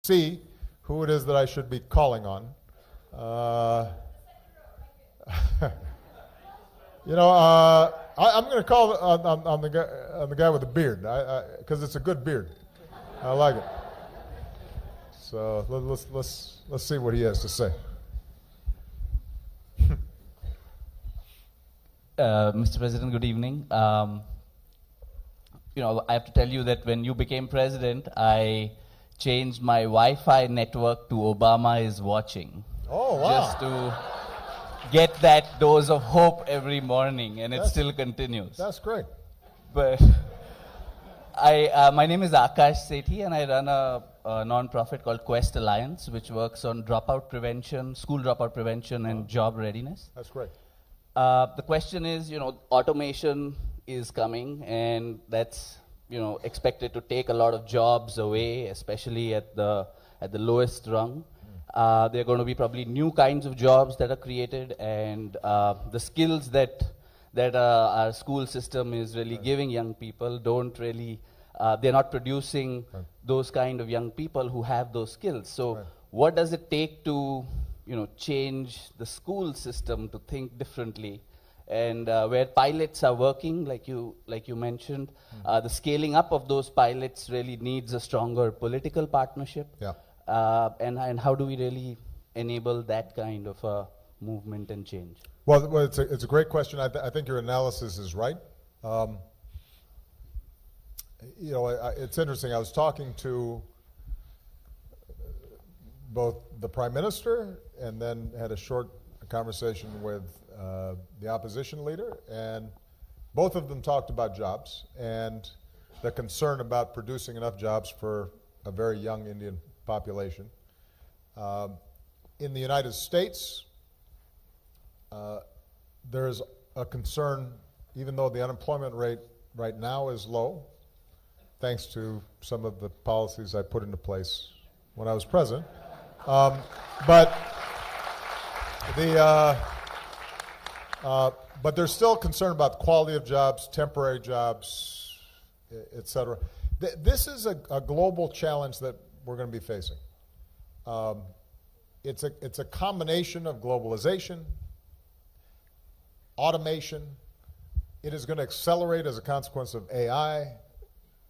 see who it is that I should be calling on. I'm going to call on the guy with the beard, because it's a good beard. I like it. So let's see what he has to say. Mr. President, good evening. I have to tell you that when you became president, I changed my Wi-Fi network to Obama is watching. Oh, wow. Just to get that dose of hope every morning, and it still continues. That's great. But my name is Akash Sethi, and I run a non-profit called Quest Alliance, which works on dropout prevention, school dropout prevention, and job readiness. That's great. The question is, automation is coming, and that's, expected to take a lot of jobs away, especially at the lowest rung. There are going to be probably new kinds of jobs that are created, and the skills that our school system is really giving young people don't really, they're not producing those kind of young people who have those skills. So what does it take to change the school system to think differently? And where pilots are working, like you mentioned, the scaling up of those pilots really needs a stronger political partnership. Yeah. And how do we really enable that kind of movement and change? Well, it's a great question. I think your analysis is right. It's interesting. I was talking to both the Prime Minister and then had a short conversation with the opposition leader, and both of them talked about jobs and the concern about producing enough jobs for a very young Indian population. In the United States, there's a concern, even though the unemployment rate right now is low, thanks to some of the policies I put into place when I was president. But there's still concern about the quality of jobs, temporary jobs, et cetera. This is a global challenge that we're going to be facing. It's a combination of globalization, automation. It is going to accelerate as a consequence of AI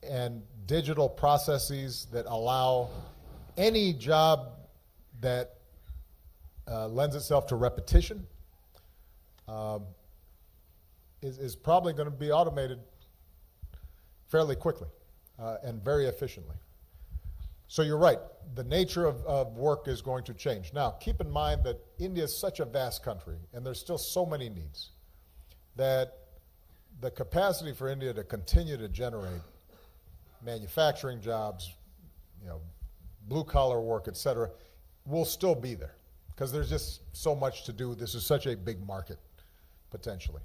and digital processes that allow any job that lends itself to repetition is probably going to be automated fairly quickly and very efficiently. So you're right, the nature of work is going to change. Now, keep in mind that India is such a vast country, and there's still so many needs, that the capacity for India to continue to generate manufacturing jobs, blue-collar work, et cetera, will still be there, because there's just so much to do. This is such a big market, potentially.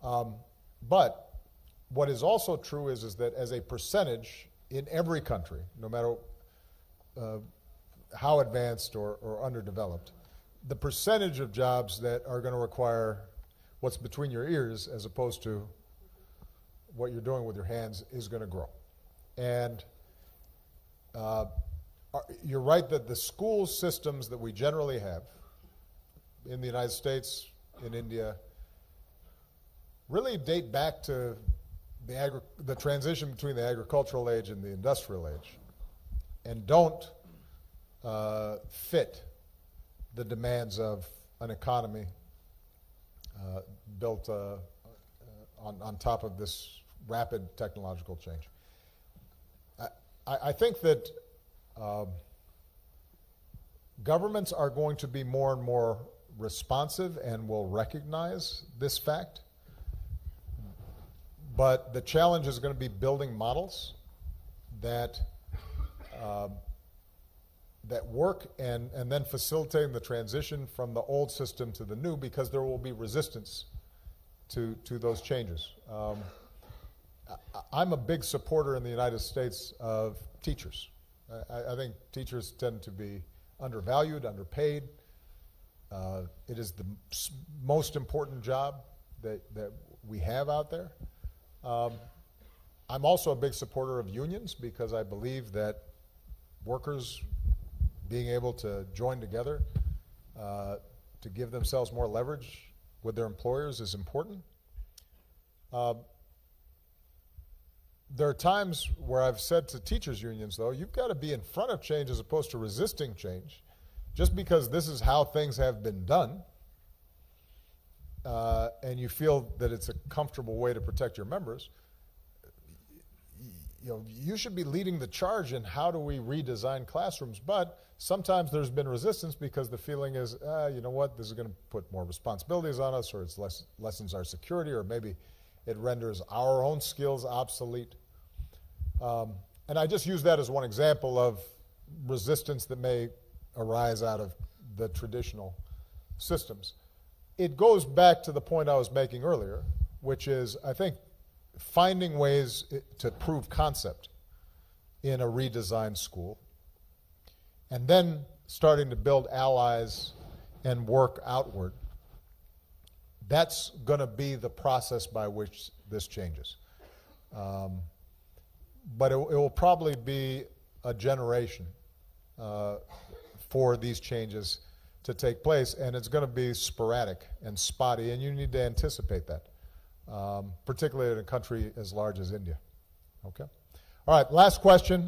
But what is also true is that as a percentage in every country, no matter how advanced or underdeveloped, the percentage of jobs that are going to require what's between your ears as opposed to what you're doing with your hands is going to grow. And you're right that the school systems that we generally have in the United States, in India, really date back to the transition between the agricultural age and the industrial age, and don't fit the demands of an economy built on top of this rapid technological change. I think that governments are going to be more and more responsive and will recognize this fact. But the challenge is going to be building models that work and then facilitating the transition from the old system to the new, because there will be resistance to those changes. I'm a big supporter in the United States of teachers. I think teachers tend to be undervalued, underpaid. It is the most important job that we have out there. I'm also a big supporter of unions, because I believe that workers being able to join together to give themselves more leverage with their employers is important. There are times where I've said to teachers' unions, though, you've got to be in front of change as opposed to resisting change. Just because this is how things have been done, and you feel that it's a comfortable way to protect your members, you should be leading the charge in how do we redesign classrooms. But sometimes there's been resistance because the feeling is, you know what, this is going to put more responsibilities on us, or it lessens our security, or maybe it renders our own skills obsolete. And I just use that as one example of resistance that may arise out of the traditional systems. It goes back to the point I was making earlier, which is, I think, finding ways to prove concept in a redesigned school, and then starting to build allies and work outward. That's going to be the process by which this changes. But it will probably be a generation for these changes to take place, and it's going to be sporadic and spotty, and you need to anticipate that, particularly in a country as large as India. Okay? All right, last question.